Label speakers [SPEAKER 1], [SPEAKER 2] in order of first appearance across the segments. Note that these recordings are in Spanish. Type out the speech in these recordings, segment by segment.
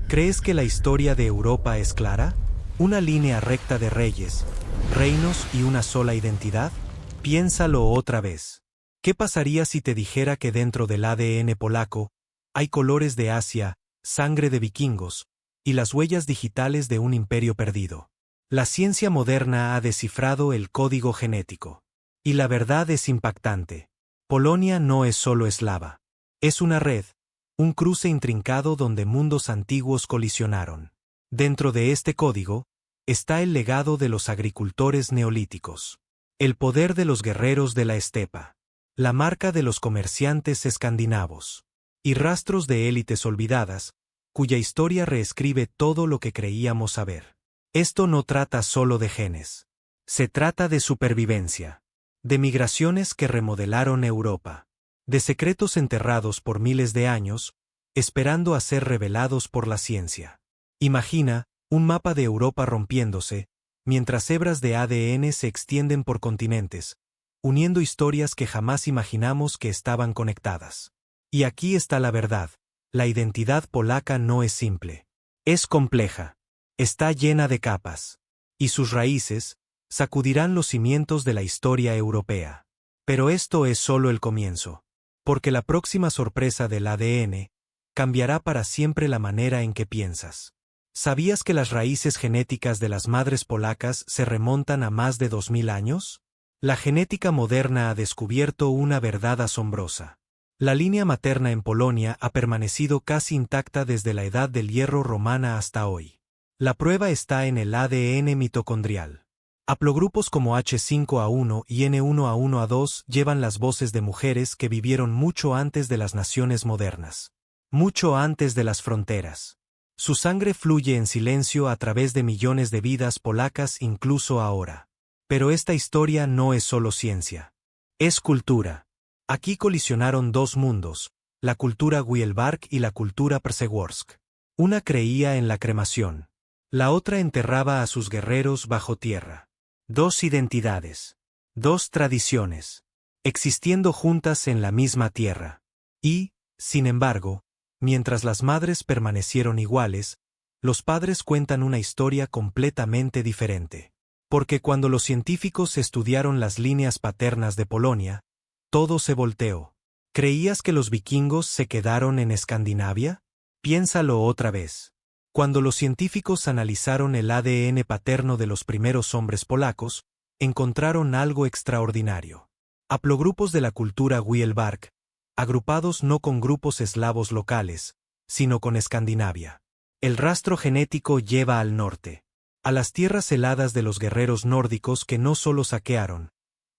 [SPEAKER 1] ¿Crees que la historia de Europa es clara? ¿Una línea recta de reyes, reinos y una sola identidad? Piénsalo otra vez. ¿Qué pasaría si te dijera que dentro del ADN polaco hay colores de Asia, sangre de vikingos y las huellas digitales de un imperio perdido? La ciencia moderna ha descifrado el código genético. Y la verdad es impactante. Polonia no es solo eslava. Es una red, un cruce intrincado donde mundos antiguos colisionaron. Dentro de este código está el legado de los agricultores neolíticos, el poder de los guerreros de la estepa, la marca de los comerciantes escandinavos, y rastros de élites olvidadas, cuya historia reescribe todo lo que creíamos saber. Esto no trata solo de genes. Se trata de supervivencia, de migraciones que remodelaron Europa, de secretos enterrados por miles de años, esperando a ser revelados por la ciencia. Imagina un mapa de Europa rompiéndose, mientras hebras de ADN se extienden por continentes, uniendo historias que jamás imaginamos que estaban conectadas. Y aquí está la verdad: la identidad polaca no es simple. Es compleja. Está llena de capas. Y sus raíces sacudirán los cimientos de la historia europea. Pero esto es solo el comienzo. Porque la próxima sorpresa del ADN cambiará para siempre la manera en que piensas. ¿Sabías que las raíces genéticas de las madres polacas se remontan a más de 2000 años? La genética moderna ha descubierto una verdad asombrosa. La línea materna en Polonia ha permanecido casi intacta desde la Edad del Hierro romana hasta hoy. La prueba está en el ADN mitocondrial. Haplogrupos como H5A1 y N1A1A2 llevan las voces de mujeres que vivieron mucho antes de las naciones modernas, mucho antes de las fronteras. Su sangre fluye en silencio a través de millones de vidas polacas incluso ahora. Pero esta historia no es solo ciencia. Es cultura. Aquí colisionaron dos mundos, la cultura Wielbark y la cultura Przeworsk. Una creía en la cremación. La otra enterraba a sus guerreros bajo tierra. Dos identidades. Dos tradiciones. Existiendo juntas en la misma tierra. Y, sin embargo, mientras las madres permanecieron iguales, los padres cuentan una historia completamente diferente. Porque cuando los científicos estudiaron las líneas paternas de Polonia, todo se volteó. ¿Creías que los vikingos se quedaron en Escandinavia? Piénsalo otra vez. Cuando los científicos analizaron el ADN paterno de los primeros hombres polacos, encontraron algo extraordinario. Haplogrupos de la cultura Wielbark, agrupados no con grupos eslavos locales, sino con Escandinavia. El rastro genético lleva al norte, a las tierras heladas de los guerreros nórdicos que no solo saquearon,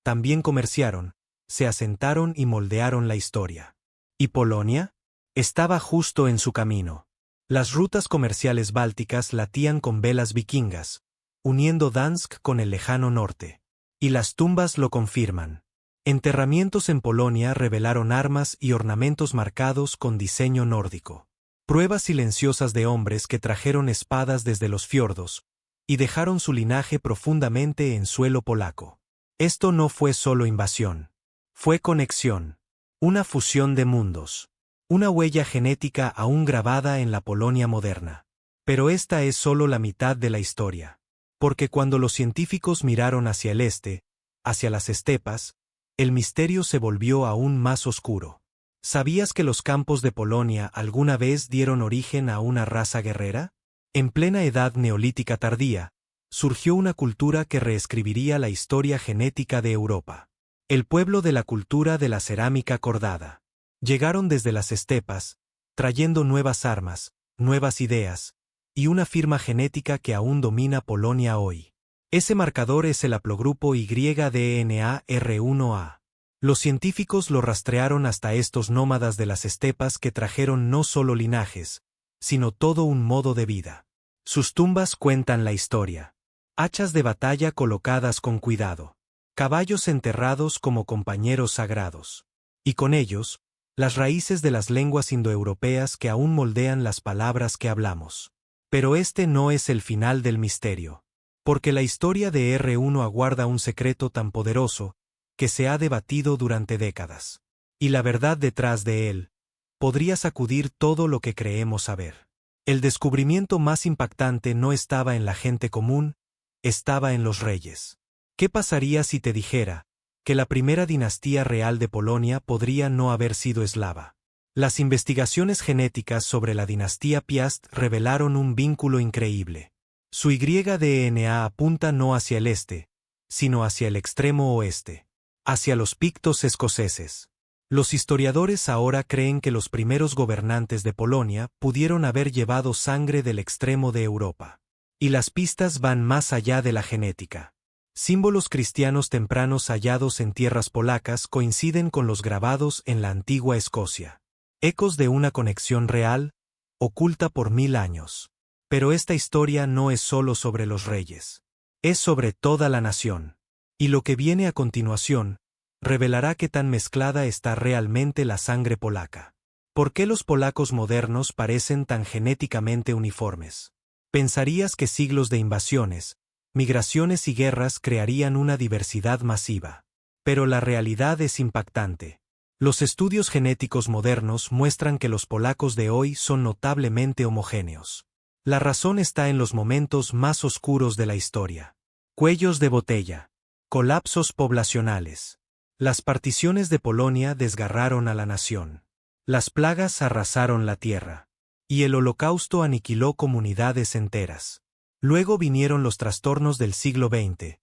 [SPEAKER 1] también comerciaron, se asentaron y moldearon la historia. ¿Y Polonia? Estaba justo en su camino. Las rutas comerciales bálticas latían con velas vikingas, uniendo Dansk con el lejano norte. Y las tumbas lo confirman. Enterramientos en Polonia revelaron armas y ornamentos marcados con diseño nórdico. Pruebas silenciosas de hombres que trajeron espadas desde los fiordos y dejaron su linaje profundamente en suelo polaco. Esto no fue solo invasión. Fue conexión. Una fusión de mundos. Una huella genética aún grabada en la Polonia moderna. Pero esta es solo la mitad de la historia. Porque cuando los científicos miraron hacia el este, hacia las estepas, el misterio se volvió aún más oscuro. ¿Sabías que los campos de Polonia alguna vez dieron origen a una raza guerrera? En plena edad neolítica tardía, surgió una cultura que reescribiría la historia genética de Europa. El pueblo de la cultura de la cerámica cordada. Llegaron desde las estepas, trayendo nuevas armas, nuevas ideas, y una firma genética que aún domina Polonia hoy. Ese marcador es el haplogrupo YDNA-R1A. Los científicos lo rastrearon hasta estos nómadas de las estepas que trajeron no solo linajes, sino todo un modo de vida. Sus tumbas cuentan la historia. Hachas de batalla colocadas con cuidado. Caballos enterrados como compañeros sagrados. Y con ellos, las raíces de las lenguas indoeuropeas que aún moldean las palabras que hablamos. Pero este no es el final del misterio. Porque la historia de R1 aguarda un secreto tan poderoso que se ha debatido durante décadas. Y la verdad detrás de él podría sacudir todo lo que creemos saber. El descubrimiento más impactante no estaba en la gente común, estaba en los reyes. ¿Qué pasaría si te dijera que la primera dinastía real de Polonia podría no haber sido eslava? Las investigaciones genéticas sobre la dinastía Piast revelaron un vínculo increíble. Su Y-DNA apunta no hacia el este, sino hacia el extremo oeste, hacia los pictos escoceses. Los historiadores ahora creen que los primeros gobernantes de Polonia pudieron haber llevado sangre del extremo de Europa. Y las pistas van más allá de la genética. Símbolos cristianos tempranos hallados en tierras polacas coinciden con los grabados en la antigua Escocia. Ecos de una conexión real, oculta por 1000 años. Pero esta historia no es solo sobre los reyes. Es sobre toda la nación. Y lo que viene a continuación revelará qué tan mezclada está realmente la sangre polaca. ¿Por qué los polacos modernos parecen tan genéticamente uniformes? Pensarías que siglos de invasiones, migraciones y guerras crearían una diversidad masiva. Pero la realidad es impactante. Los estudios genéticos modernos muestran que los polacos de hoy son notablemente homogéneos. La razón está en los momentos más oscuros de la historia. Cuellos de botella. Colapsos poblacionales. Las particiones de Polonia desgarraron a la nación. Las plagas arrasaron la tierra. Y el Holocausto aniquiló comunidades enteras. Luego vinieron los trastornos del siglo XX.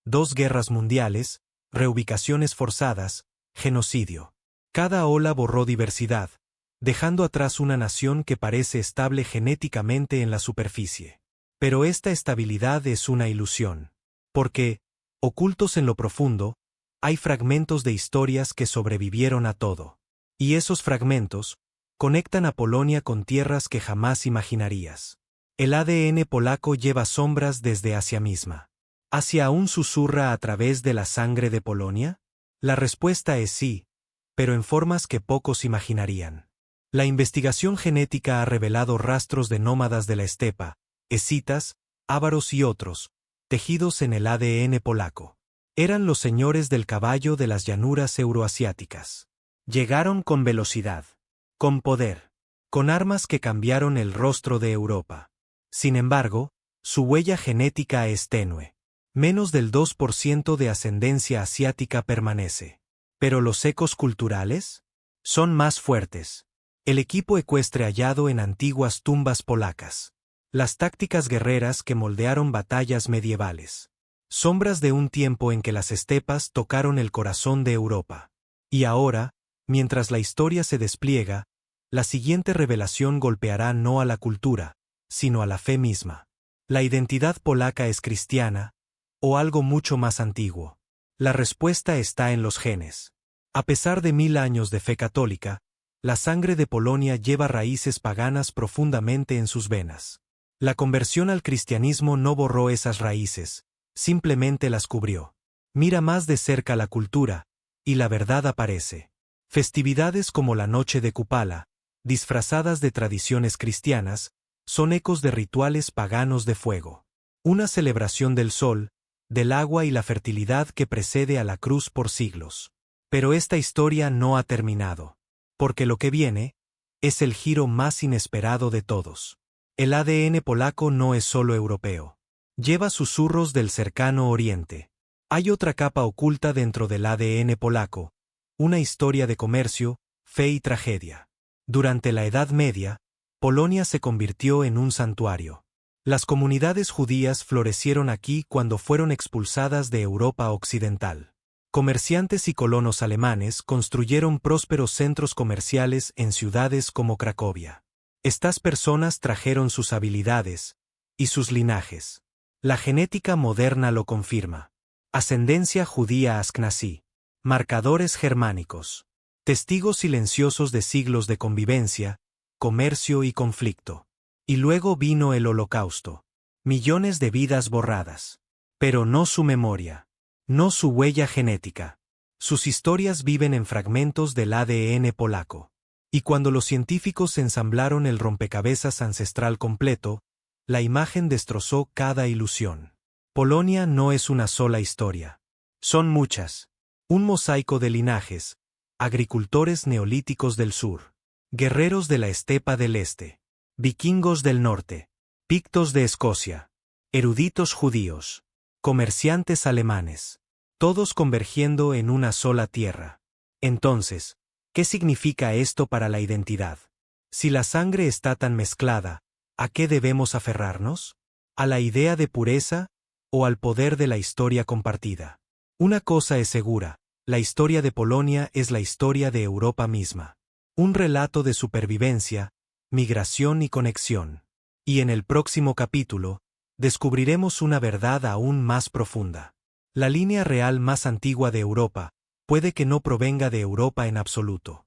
[SPEAKER 1] 2 guerras mundiales, reubicaciones forzadas, genocidio. Cada ola borró diversidad, dejando atrás una nación que parece estable genéticamente en la superficie. Pero esta estabilidad es una ilusión. Porque, ocultos en lo profundo, hay fragmentos de historias que sobrevivieron a todo. Y esos fragmentos conectan a Polonia con tierras que jamás imaginarías. El ADN polaco lleva sombras desde Asia misma. ¿Asia aún susurra a través de la sangre de Polonia? La respuesta es sí, pero en formas que pocos imaginarían. La investigación genética ha revelado rastros de nómadas de la estepa, escitas, ávaros y otros, tejidos en el ADN polaco. Eran los señores del caballo de las llanuras euroasiáticas. Llegaron con velocidad, con poder, con armas que cambiaron el rostro de Europa. Sin embargo, su huella genética es tenue. Menos del 2% de ascendencia asiática permanece. ¿Pero los ecos culturales? Son más fuertes. El equipo ecuestre hallado en antiguas tumbas polacas. Las tácticas guerreras que moldearon batallas medievales. Sombras de un tiempo en que las estepas tocaron el corazón de Europa. Y ahora, mientras la historia se despliega, la siguiente revelación golpeará no a la cultura, sino a la fe misma. ¿La identidad polaca es cristiana, o algo mucho más antiguo? La respuesta está en los genes. A pesar de 1000 años de fe católica, la sangre de Polonia lleva raíces paganas profundamente en sus venas. La conversión al cristianismo no borró esas raíces, simplemente las cubrió. Mira más de cerca la cultura, y la verdad aparece. Festividades como la Noche de Kupala, disfrazadas de tradiciones cristianas, son ecos de rituales paganos de fuego. Una celebración del sol, del agua y la fertilidad que precede a la cruz por siglos. Pero esta historia no ha terminado. Porque lo que viene es el giro más inesperado de todos. El ADN polaco no es solo europeo. Lleva susurros del cercano oriente. Hay otra capa oculta dentro del ADN polaco, una historia de comercio, fe y tragedia. Durante la Edad Media, Polonia se convirtió en un santuario. Las comunidades judías florecieron aquí cuando fueron expulsadas de Europa occidental. Comerciantes y colonos alemanes construyeron prósperos centros comerciales en ciudades como Cracovia. Estas personas trajeron sus habilidades y sus linajes. La genética moderna lo confirma. Ascendencia judía askenazí. Marcadores germánicos. Testigos silenciosos de siglos de convivencia, comercio y conflicto. Y luego vino el Holocausto. Millones de vidas borradas. Pero no su memoria. No su huella genética. Sus historias viven en fragmentos del ADN polaco. Y cuando los científicos ensamblaron el rompecabezas ancestral completo, la imagen destrozó cada ilusión. Polonia no es una sola historia. Son muchas. Un mosaico de linajes, agricultores neolíticos del sur, guerreros de la estepa del este, vikingos del norte, pictos de Escocia, eruditos judíos, comerciantes alemanes, todos convergiendo en una sola tierra. Entonces, ¿qué significa esto para la identidad? Si la sangre está tan mezclada, ¿a qué debemos aferrarnos? ¿A la idea de pureza o al poder de la historia compartida? Una cosa es segura, la historia de Polonia es la historia de Europa misma. Un relato de supervivencia, migración y conexión. Y en el próximo capítulo, descubriremos una verdad aún más profunda. La línea real más antigua de Europa puede que no provenga de Europa en absoluto.